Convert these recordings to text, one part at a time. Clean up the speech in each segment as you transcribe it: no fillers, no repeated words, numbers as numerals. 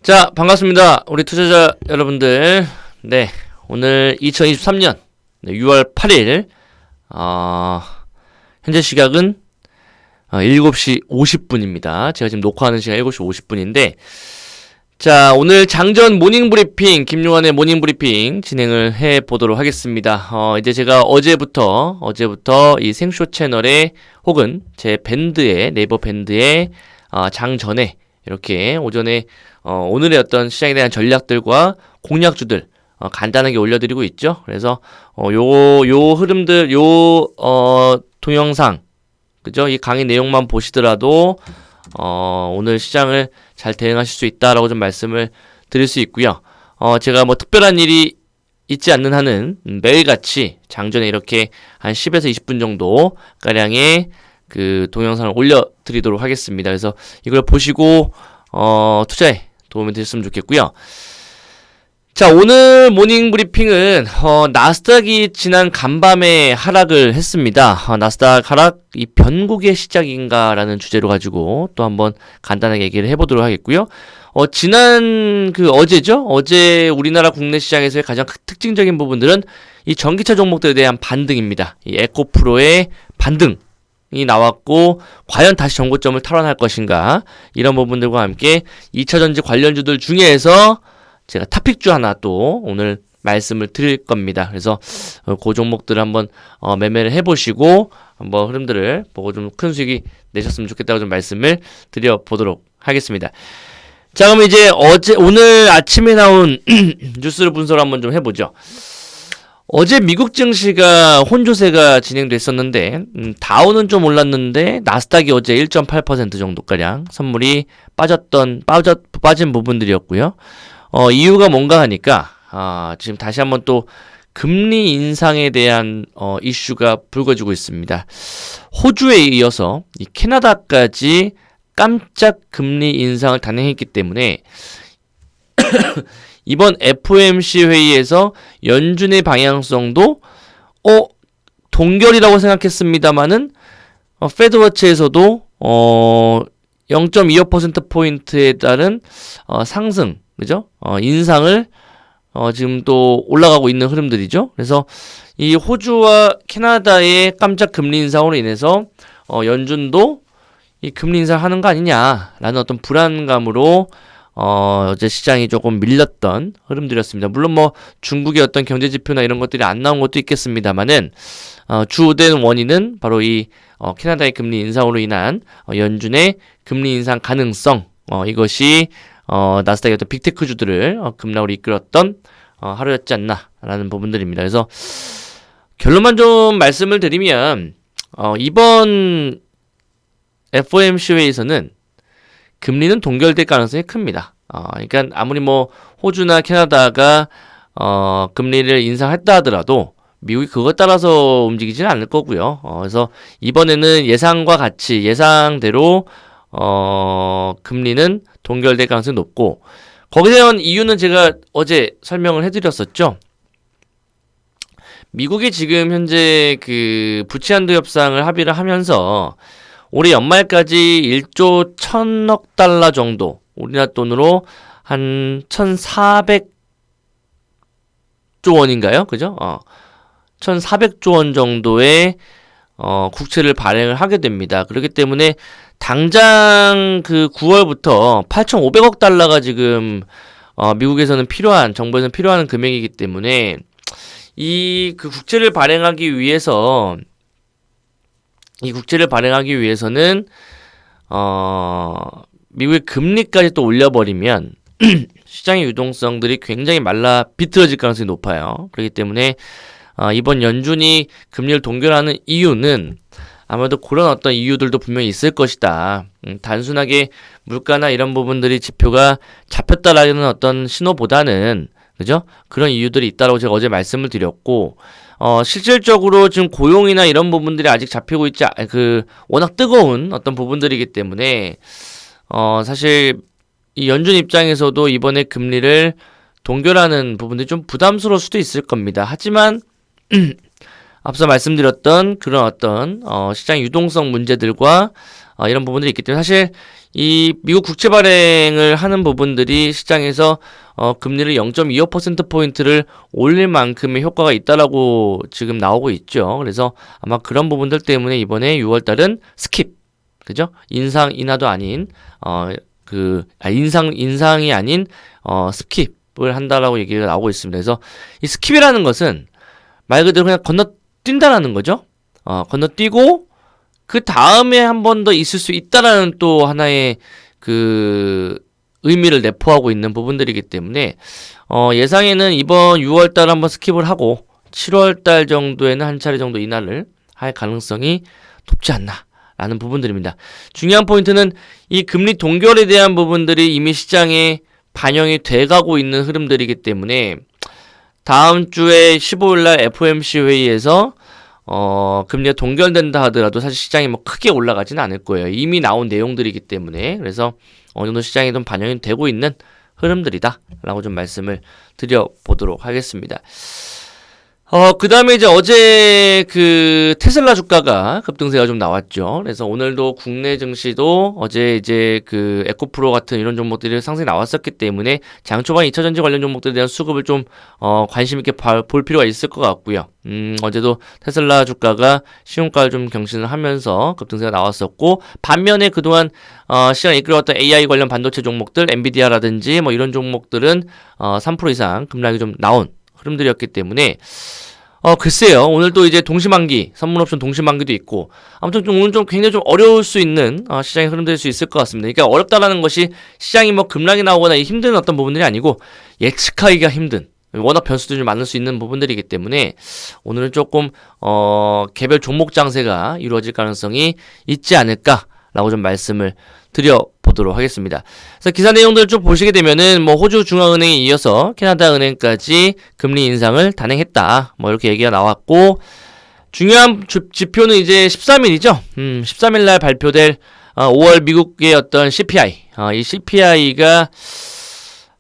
자, 반갑습니다. 우리 투자자 여러분들. 네, 오늘 2023년 6월 8일 현재 시각은 7시 50분입니다. 제가 지금 녹화하는 시간 7시 50분인데 자, 오늘 장전 모닝 브리핑, 김용환의 모닝 브리핑 진행을 해 보도록 하겠습니다. 이제 제가 어제부터 이 생쇼 채널에 혹은 제 밴드에, 네이버 밴드에 장전에 이렇게 오전에 오늘의 어떤 시장에 대한 전략들과 공략주들 간단하게 올려드리고 있죠. 그래서 요 흐름들, 동영상, 그죠? 이 강의 내용만 보시더라도 오늘 시장을 잘 대응하실 수 있다라고 좀 말씀을 드릴 수 있고요. 제가 뭐 특별한 일이 있지 않는 한은 매일같이 장전에 이렇게 한 10에서 20분 정도 가량의 그 동영상을 올려드리도록 하겠습니다. 그래서 이걸 보시고 투자에 도움이 되셨으면 좋겠고요. 자, 오늘 모닝 브리핑은 나스닥이 지난 간밤에 하락을 했습니다. 나스닥 하락 이 변곡의 시작인가라는 주제로 가지고 또 한번 간단하게 얘기를 해보도록 하겠고요. 지난 어제죠? 어제 우리나라 국내 시장에서의 가장 특징적인 부분들은 이 전기차 종목들에 대한 반등입니다. 이 에코프로의 반등 이 나왔고 과연 다시 전고점을 탈환할 것인가 이런 부분들과 함께 2차전지 관련주들 중에서 제가 탑픽주 하나 또 오늘 말씀을 드릴 겁니다. 그래서 그 종목들을 한번 매매를 해보시고 한번 흐름들을 보고 좀 큰 수익이 내셨으면 좋겠다고 좀 말씀을 드려보도록 하겠습니다. 자, 그럼 이제 오늘 아침에 나온 뉴스를 분석을 한번 좀 해보죠. 어제 미국 증시가 혼조세가 진행됐었는데 다우는 좀 올랐는데 나스닥이 어제 1.8% 정도가량 선물이 빠진 부분들이었고요. 이유가 뭔가 하니까 지금 다시 한번 또 금리 인상에 대한 이슈가 불거지고 있습니다. 호주에 이어서 이 캐나다까지 깜짝 금리 인상을 단행했기 때문에 이번 FOMC 회의에서 연준의 방향성도 동결이라고 생각했습니다만은 패드워치에서도 0.25%포인트에 따른 상승, 그죠? 인상을 지금 또 올라가고 있는 흐름들이죠. 그래서 이 호주와 캐나다의 깜짝 금리 인상으로 인해서 연준도 이 금리 인상하는 거 아니냐라는 어떤 불안감으로 어제 시장이 조금 밀렸던 흐름들이었습니다. 물론 뭐 중국의 어떤 경제 지표나 이런 것들이 안 나온 것도 있겠습니다만은 주된 원인은 바로 이 캐나다의 금리 인상으로 인한 연준의 금리 인상 가능성 이것이 나스닥의 어떤 빅테크주들을 급락으로 이끌었던 하루였지 않나라는 부분들입니다. 그래서 결론만 좀 말씀을 드리면 이번 FOMC 회의에서는 금리는 동결될 가능성이 큽니다. 그러니까 아무리 뭐 호주나 캐나다가 금리를 인상했다 하더라도 미국이 그것 따라서 움직이지는 않을 거고요. 그래서 이번에는 예상과 같이 예상대로 금리는 동결될 가능성이 높고 거기에 대한 이유는 제가 어제 설명을 해드렸었죠. 미국이 지금 현재 그 부채 한도 협상을 합의를 하면서 올해 연말까지 1조 1000억 달러 정도, 우리나라 돈으로 한 1400조 원인가요? 그죠? 1400조 원 정도의 국채를 발행을 하게 됩니다. 그렇기 때문에 당장 그 9월부터 8500억 달러가 지금 미국에서는 정부에서는 필요한 금액이기 때문에 이 국채를 발행하기 위해서는 미국의 금리까지 또 올려버리면 시장의 유동성들이 굉장히 비틀어질 가능성이 높아요. 그렇기 때문에 이번 연준이 금리를 동결하는 이유는 아마도 그런 어떤 이유들도 분명히 있을 것이다. 단순하게 물가나 이런 부분들이 지표가 잡혔다라는 어떤 신호보다는 그죠? 그런 이유들이 있다라고 제가 어제 말씀을 드렸고 실질적으로 지금 고용이나 이런 부분들이 아직 잡히고 있지 워낙 뜨거운 어떤 부분들이기 때문에 사실 이 연준 입장에서도 이번에 금리를 동결하는 부분들이 좀 부담스러울 수도 있을 겁니다. 하지만 앞서 말씀드렸던 그런 어떤 시장 유동성 문제들과 이런 부분들이 있기 때문에 사실 이 미국 국채 발행을 하는 부분들이 시장에서 금리를 0.25%포인트를 올릴 만큼의 효과가 있다라고 지금 나오고 있죠. 그래서 아마 그런 부분들 때문에 이번에 6월달은 스킵, 그죠? 인상 인하도 아닌 인상이 아닌 스킵을 한다라고 얘기가 나오고 있습니다. 그래서 이 스킵이라는 것은 말 그대로 그냥 건너뛴다라는 거죠. 건너뛰고 그 다음에 한 번 더 있을 수 있다라는 또 하나의 그 의미를 내포하고 있는 부분들이기 때문에 예상에는 이번 6월달 한번 스킵을 하고 7월달 정도에는 한 차례 정도 인하를 할 가능성이 높지 않나라는 부분들입니다. 중요한 포인트는 이 금리 동결에 대한 부분들이 이미 시장에 반영이 돼가고 있는 흐름들이기 때문에 다음 주에 15일날 FOMC 회의에서 금리가 동결된다 하더라도 사실 시장이 뭐 크게 올라가지는 않을 거예요. 이미 나온 내용들이기 때문에. 그래서 어느 정도 시장에 좀 반영이 되고 있는 흐름들이다 라고 좀 말씀을 드려보도록 하겠습니다. 그 다음에 이제 어제 그 테슬라 주가가 급등세가 좀 나왔죠. 그래서 오늘도 국내 증시도 어제 이제 그 에코프로 같은 이런 종목들이 상승이 나왔었기 때문에 장 초반 2차전지 관련 종목들에 대한 수급을 좀 관심 있게 볼 필요가 있을 것 같고요. 어제도 테슬라 주가가 시온가를 좀 경신을 하면서 급등세가 나왔었고, 반면에 그동안 시장을 이끌어왔던 AI 관련 반도체 종목들, 엔비디아라든지 뭐 이런 종목들은 3% 이상 급락이 좀 나온 흐름들이었기 때문에 글쎄요. 오늘 또 이제 동시만기, 선물옵션 동시만기도 있고, 아무튼 좀 오늘 좀 굉장히 좀 어려울 수 있는 시장의 흐름들일 수 있을 것 같습니다. 그러니까 어렵다라는 것이 시장이 뭐 급락이 나오거나 힘든 어떤 부분들이 아니고 예측하기가 힘든, 워낙 변수들이 좀 많을 수 있는 부분들이기 때문에 오늘은 조금 개별 종목 장세가 이루어질 가능성이 있지 않을까라고 좀 말씀을 드려보도록 하겠습니다. 그래서 기사 내용들 좀 보시게 되면은 뭐 호주 중앙은행에 이어서 캐나다 은행까지 금리 인상을 단행했다, 뭐 이렇게 얘기가 나왔고, 중요한 지표는 이제 13일이죠. 13일날 발표될 5월 미국의 어떤 CPI, 이 CPI가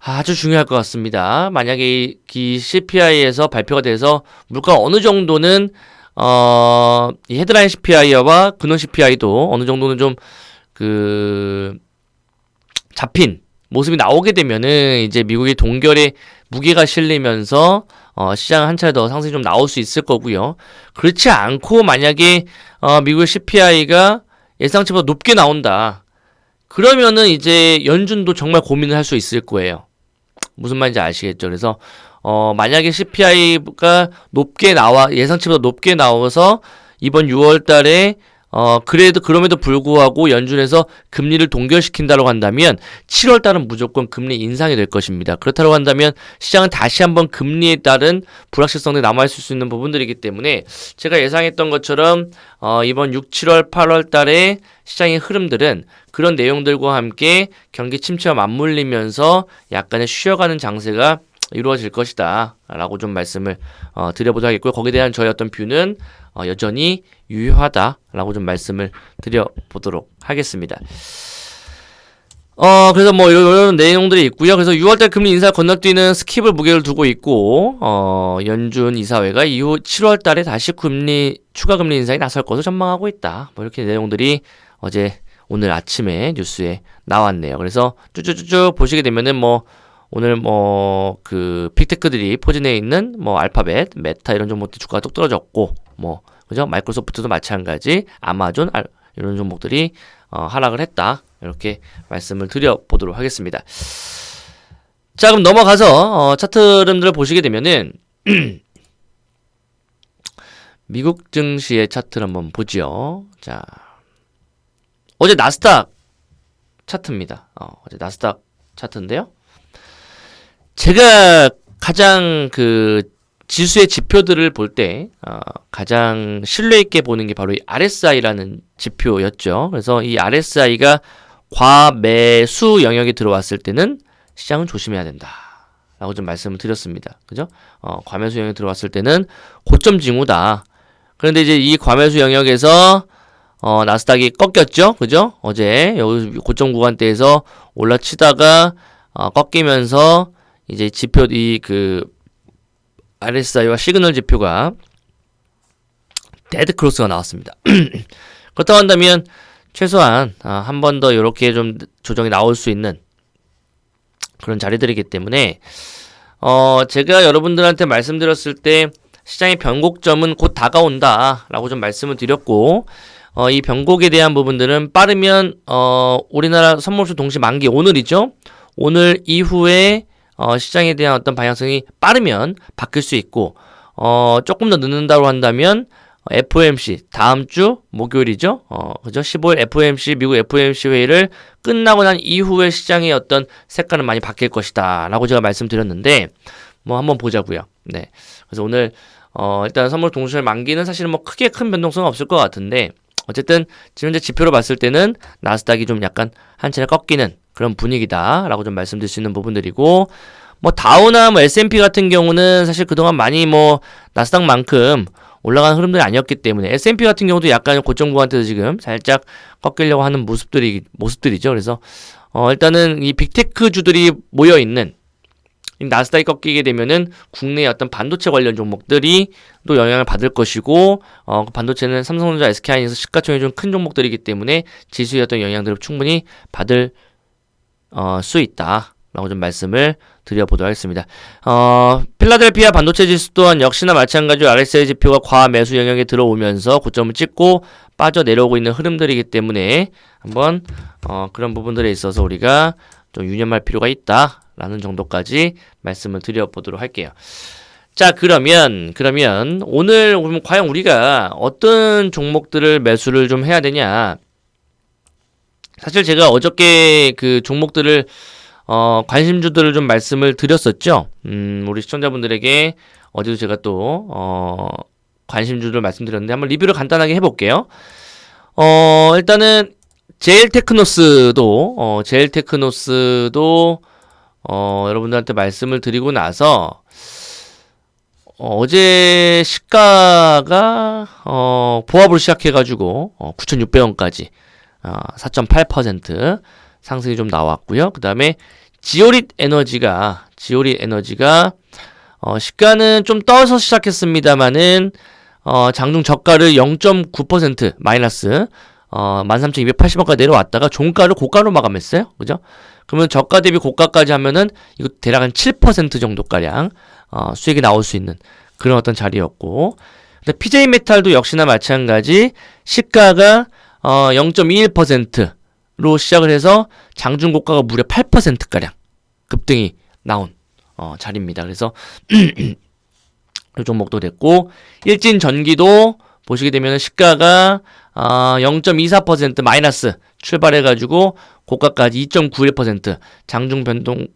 아주 중요할 것 같습니다. 만약에 이 CPI에서 발표가 돼서 물가가 어느 정도는 이 헤드라인 CPI와 근원 CPI도 어느 정도는 좀 잡힌 모습이 나오게 되면은 이제 미국의 동결에 무게가 실리면서 시장 한 차례 더 상승이 좀 나올 수 있을 거고요. 그렇지 않고 만약에 미국의 CPI가 예상치보다 높게 나온다, 그러면은 이제 연준도 정말 고민을 할 수 있을 거예요. 무슨 말인지 아시겠죠? 그래서 만약에 CPI가 예상치보다 높게 나와서 이번 6월 달에 그럼에도 불구하고 연준에서 금리를 동결시킨다고 한다면 7월 달은 무조건 금리 인상이 될 것입니다. 그렇다고 한다면 시장은 다시 한번 금리에 따른 불확실성이 남아있을 수 있는 부분들이기 때문에 제가 예상했던 것처럼 이번 6, 7월, 8월 달에 시장의 흐름들은 그런 내용들과 함께 경기 침체와 맞물리면서 약간의 쉬어가는 장세가 이루어질 것이다 라고 좀 말씀을 드려보도록 하겠고요. 거기에 대한 저의 어떤 뷰는 여전히 유효하다 라고 좀 말씀을 드려보도록 하겠습니다. 그래서 뭐 이런 내용들이 있고요. 그래서 6월달 금리 인사 건너뛰는 스킵을 무게를 두고 있고, 연준 이사회가 이후 7월달에 다시 추가 금리 인상이 나설 것을 전망하고 있다, 뭐 이렇게 내용들이 오늘 아침에 뉴스에 나왔네요. 그래서 쭉쭉쭉 보시게 되면은 오늘 빅테크들이 포진해 있는 알파벳, 메타 이런 종목들 주가가 뚝 떨어졌고, 그죠? 마이크로소프트도 마찬가지, 아마존 이런 종목들이 하락을 했다, 이렇게 말씀을 드려보도록 하겠습니다. 자, 그럼 넘어가서 차트 흐름들을 보시게 되면은 미국 증시의 차트를 한번 보죠. 자, 어제 나스닥 차트입니다. 어제 나스닥 차트인데요. 제가 가장 지수의 지표들을 볼 때 가장 신뢰 있게 보는 게 바로 이 RSI라는 지표였죠. 그래서 이 RSI가 과매수 영역에 들어왔을 때는 시장은 조심해야 된다 라고 좀 말씀을 드렸습니다. 그죠? 과매수 영역에 들어왔을 때는 고점 징후다. 그런데 이제 이 과매수 영역에서 나스닥이 꺾였죠. 그죠? 어제 여기 고점 구간대에서 올라치다가 꺾이면서 이제 지표 RSI와 시그널 지표가 데드 크로스가 나왔습니다. 그렇다고 한다면 최소한 한 번 더 이렇게 좀 조정이 나올 수 있는 그런 자리들이기 때문에 제가 여러분들한테 말씀드렸을 때 시장의 변곡점은 곧 다가온다 라고 좀 말씀을 드렸고 이 변곡에 대한 부분들은 빠르면 우리나라 선물수 동시 만기 오늘이죠. 오늘 이후에 시장에 대한 어떤 방향성이 빠르면 바뀔 수 있고 조금 더 늦는다고 한다면 FOMC 다음 주 목요일이죠. 그죠? 15일 FOMC 미국 FOMC 회의를 끝나고 난 이후에 시장의 어떤 색깔은 많이 바뀔 것이다라고 제가 말씀드렸는데 뭐 한번 보자고요. 네. 그래서 오늘 일단 선물 동시에 만기는 사실은 뭐 크게 큰 변동성은 없을 것 같은데 어쨌든 지금 현재 지표로 봤을 때는 나스닥이 좀 약간 한 차례 꺾이는 그런 분위기다라고 좀 말씀드릴 수 있는 부분들이고 뭐 다우나 뭐 S&P 같은 경우는 사실 그동안 많이 뭐 나스닥만큼 올라가는 흐름들이 아니었기 때문에 S&P 같은 경우도 약간 고점 구간대에서 지금 살짝 꺾이려고 하는 모습들이죠. 그래서 일단은 이 빅테크 주들이 모여 있는 나스닥이 꺾이게 되면은 국내의 어떤 반도체 관련 종목들이 또 영향을 받을 것이고 그 반도체는 삼성전자, SK하이닉스 시가총액이 좀 큰 종목들이기 때문에 지수의 어떤 영향들을 충분히 받을 수 있다라고 좀 말씀을 드려보도록 하겠습니다. 필라델피아 반도체 지수 또한 역시나 마찬가지로 RSI 지표가 과매수 영역에 들어오면서 고점을 찍고 빠져 내려오고 있는 흐름들이기 때문에 한번 그런 부분들에 있어서 우리가 좀 유념할 필요가 있다라는 정도까지 말씀을 드려보도록 할게요. 자, 그러면 오늘 과연 우리가 어떤 종목들을 매수를 좀 해야 되냐? 사실 제가 어저께 그 종목들을 관심주들을 좀 말씀을 드렸었죠. 우리 시청자분들에게 어제도 제가 또 관심주를 말씀드렸는데 한번 리뷰를 간단하게 해볼게요. 일단은 제일테크노스도 여러분들한테 말씀을 드리고 나서 어제 시가가 보합을 시작해가지고 9,600원까지 4.8% 상승이 좀 나왔고요. 그 다음에 지오릿 에너지가 시가는 좀 떠서 시작했습니다만은 장중 저가를 0.9% 마이너스 13,280원까지 내려왔다가 종가를 고가로 마감했어요. 그죠? 그러면 저가 대비 고가까지 하면은 이거 대략 한 7% 정도가량 수익이 나올 수 있는 그런 어떤 자리였고, 근데 PJ 메탈도 역시나 마찬가지 시가가 0.21%로 시작을 해서 장중 고가가 무려 8%가량 급등이 나온 자리입니다. 그래서 이 종목도 됐고, 일진 전기도 보시게 되면 시가가 0.24% 마이너스 출발해가지고 고가까지 2.91% 장중 변동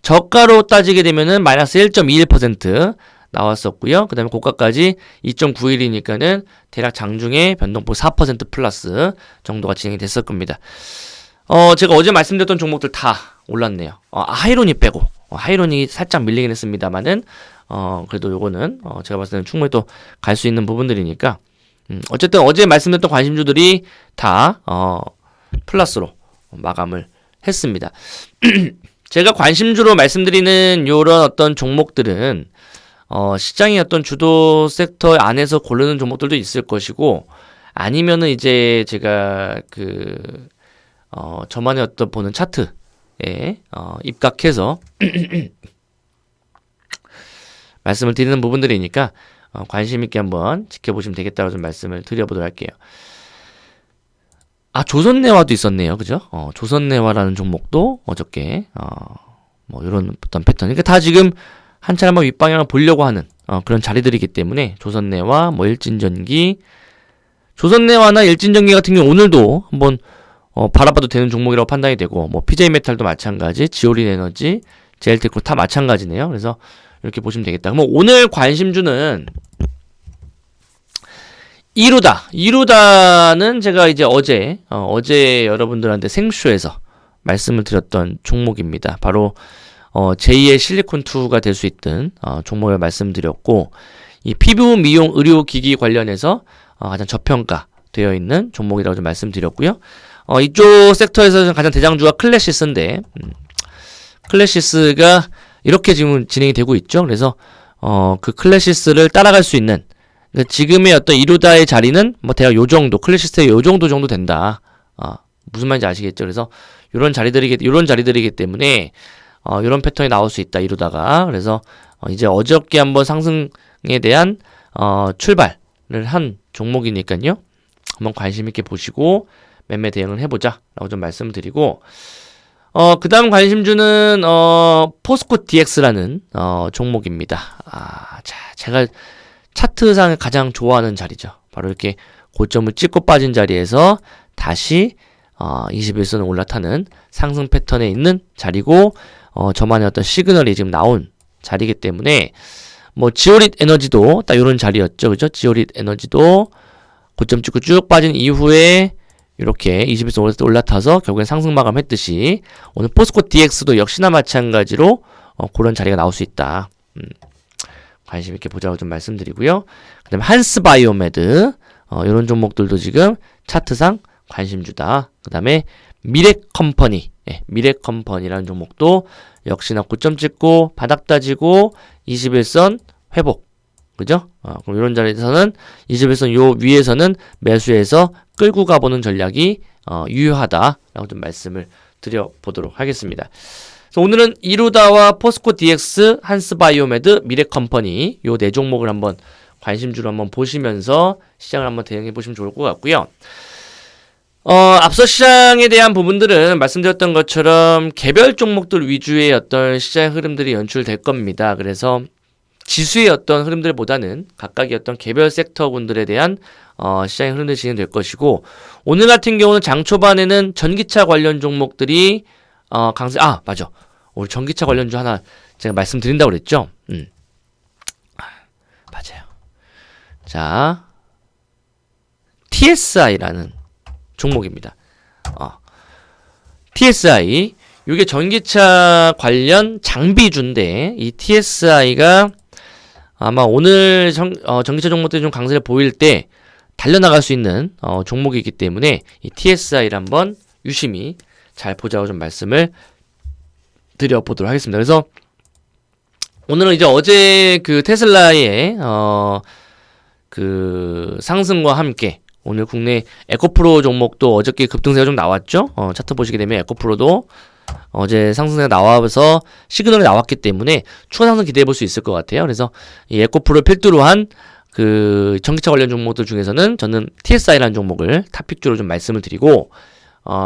저가로 따지게 되면은 마이너스 1.21% 나왔었고요. 그 다음에 고가까지 2.91이니까는 대략 장중에 변동폭 4% 플러스 정도가 진행이 됐을 겁니다. 제가 어제 말씀드렸던 종목들 다 올랐네요. 하이론이 빼고 하이론이 살짝 밀리긴 했습니다만은 그래도 요거는 제가 봤을 때는 충분히 또 갈 수 있는 부분들이니까 어쨌든 어제 말씀드렸던 관심주들이 다 플러스로 마감을 했습니다. 제가 관심주로 말씀드리는 요런 어떤 종목들은 시장의 어떤 주도 섹터 안에서 고르는 종목들도 있을 것이고, 아니면은 이제 제가 저만의 어떤 보는 차트에 입각해서 말씀을 드리는 부분들이니까 관심 있게 한번 지켜보시면 되겠다고 좀 말씀을 드려보도록 할게요. 조선내화도 있었네요. 그죠? 조선내화라는 종목도 어저께 뭐 이런 어떤 패턴. 그러니까 다 지금 한 차례 한번 윗방향을 보려고 하는 그런 자리들이기 때문에 조선내화, 뭐 일진전기, 조선내화나 일진전기 같은 경우 오늘도 한번 바라봐도 되는 종목이라고 판단이 되고, 뭐 PJ메탈도 마찬가지, 지오린 에너지, 제일테크 다 마찬가지네요. 그래서 이렇게 보시면 되겠다. 그럼 오늘 관심주는 이루다는 제가 이제 어제 여러분들한테 생쇼에서 말씀을 드렸던 종목입니다. 바로 제2의 실리콘2가 될 수 있던 종목을 말씀드렸고, 이 피부 미용 의료기기 관련해서 가장 저평가 되어 있는 종목이라고 좀 말씀드렸고요. 이쪽 섹터에서 가장 대장주가 클래시스인데, 클래시스가 이렇게 지금 진행이 되고 있죠. 그래서 그 클래시스를 따라갈 수 있는 그러니까 지금의 어떤 이루다의 자리는 뭐 대략 요 정도, 클래시스트의 요 정도 된다. 무슨 말인지 아시겠죠? 그래서 요런 자리들이기 때문에 요런 패턴이 나올 수 있다, 이루다가. 그래서 이제 어저께 한번 상승에 대한 출발을 한 종목이니까요. 한번 관심 있게 보시고 매매 대응을 해보자 라고 좀 말씀을 드리고, 그 다음 관심주는 포스코 DX라는 종목입니다. 자, 제가 차트상 가장 좋아하는 자리죠. 바로 이렇게 고점을 찍고 빠진 자리에서 다시 21선을 올라타는 상승 패턴에 있는 자리고, 저만의 어떤 시그널이 지금 나온 자리이기 때문에, 뭐 지오릿 에너지도 딱 이런 자리였죠, 그죠? 지오릿 에너지도 고점 찍고 쭉 빠진 이후에 이렇게 21선 올라타서 결국엔 상승 마감했듯이, 오늘 포스코 DX도 역시나 마찬가지로 그런 자리가 나올 수 있다. 관심 있게 보자고 좀 말씀드리고요. 그 다음에 한스바이오메드, 이런 종목들도 지금 차트상 관심주다. 그 다음에 미래컴퍼니, 미래컴퍼니라는 종목도 역시나 고점 찍고 바닥 다지고 21선 회복, 그죠? 그럼 이런 자리에서는 21선 요 위에서는 매수해서 끌고 가보는 전략이 유효하다라고 좀 말씀을 드려보도록 하겠습니다. 그래서 오늘은 이루다와 포스코 DX, 한스바이오메드, 미래컴퍼니 요 네 종목을 한번 관심주로 한번 보시면서 시장을 한번 대응해 보시면 좋을 것 같고요. 앞서 시장에 대한 부분들은 말씀드렸던 것처럼 개별 종목들 위주의 어떤 시장 흐름들이 연출될 겁니다. 그래서 지수의 어떤 흐름들보다는 각각의 어떤 개별 섹터군들에 대한 시장의 흐름들이 진행될 것이고, 오늘 같은 경우는 장 초반에는 전기차 관련 종목들이 강세. 맞아. 오늘 전기차 관련주 하나 제가 말씀드린다고 그랬죠. 맞아요. 자, TSI라는 종목입니다. TSI, 이게 전기차 관련 장비주인데, 이 TSI가 아마 오늘 전기차 종목들이 좀 강세를 보일 때 달려나갈 수 있는 종목이기 때문에 이 TSI를 한번 유심히 잘 보자고 좀 말씀을 드려보도록 하겠습니다. 그래서 오늘은 이제 어제 그 테슬라의 그 상승과 함께 오늘 국내 에코프로 종목도 어저께 급등세가 좀 나왔죠. 차트 보시게 되면 에코프로도 어제 상승세가 나와서 시그널이 나왔기 때문에 추가 상승 기대해 볼 수 있을 것 같아요. 그래서 이 에코프로를 필두로 한 그 전기차 관련 종목들 중에서는 저는 TSI라는 종목을 탑픽주로 좀 말씀을 드리고,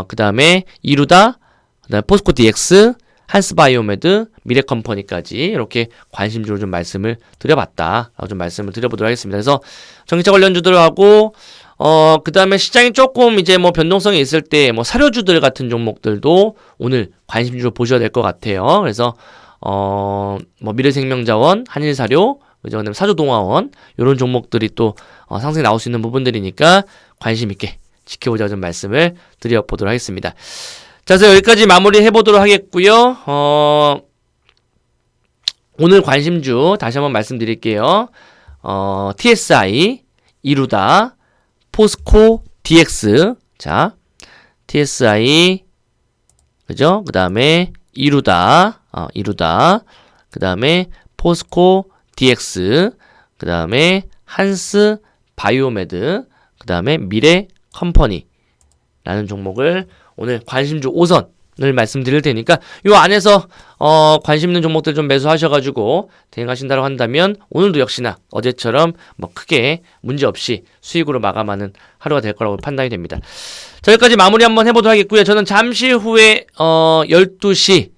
그 다음에 이루다, 그 다음에 포스코 DX, 한스바이오메드, 미래컴퍼니까지 이렇게 관심주로 좀 말씀을 드려봤다 라고 좀 말씀을 드려보도록 하겠습니다. 그래서 전기차 관련주들하고 그 다음에 시장이 조금 이제 뭐 변동성이 있을 때 뭐 사료주들 같은 종목들도 오늘 관심주로 보셔야 될 것 같아요. 그래서 뭐 미래생명자원, 한일사료, 그죠? 그다음에 사조동화원 이런 종목들이 또 상승이 나올 수 있는 부분들이니까 관심 있게 지켜보자고 좀 말씀을 드려보도록 하겠습니다. 자, 그래서 여기까지 마무리 해보도록 하겠고요. 오늘 관심주 다시 한번 말씀드릴게요. TSI, 이루다, 포스코 DX, 자, TSI, 그죠? 그 다음에 이루다, 그 다음에 포스코 DX, 그 다음에 한스 바이오메드, 그 다음에 미래 컴퍼니 라는 종목을 오늘 관심주 5선을 말씀드릴 테니까 요 안에서 관심 있는 종목들 좀 매수하셔가지고 대응하신다고 한다면 오늘도 역시나 어제처럼 뭐 크게 문제없이 수익으로 마감하는 하루가 될 거라고 판단이 됩니다. 자, 여기까지 마무리 한번 해보도록 하겠고요. 저는 잠시 후에 12시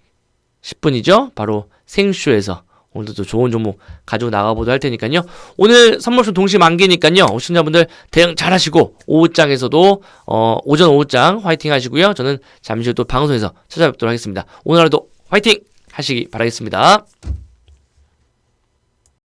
10분이죠. 바로 생쇼에서 오늘도 또 좋은 종목 가지고 나가보도록 할 테니까요. 오늘 선물쇼 동시 만기니까요. 시청자분들 대응 잘 하시고 오후장에서도 오전 오후장 화이팅 하시고요. 저는 잠시 후 또 방송에서 찾아뵙도록 하겠습니다. 오늘 하루도 화이팅 하시기 바라겠습니다.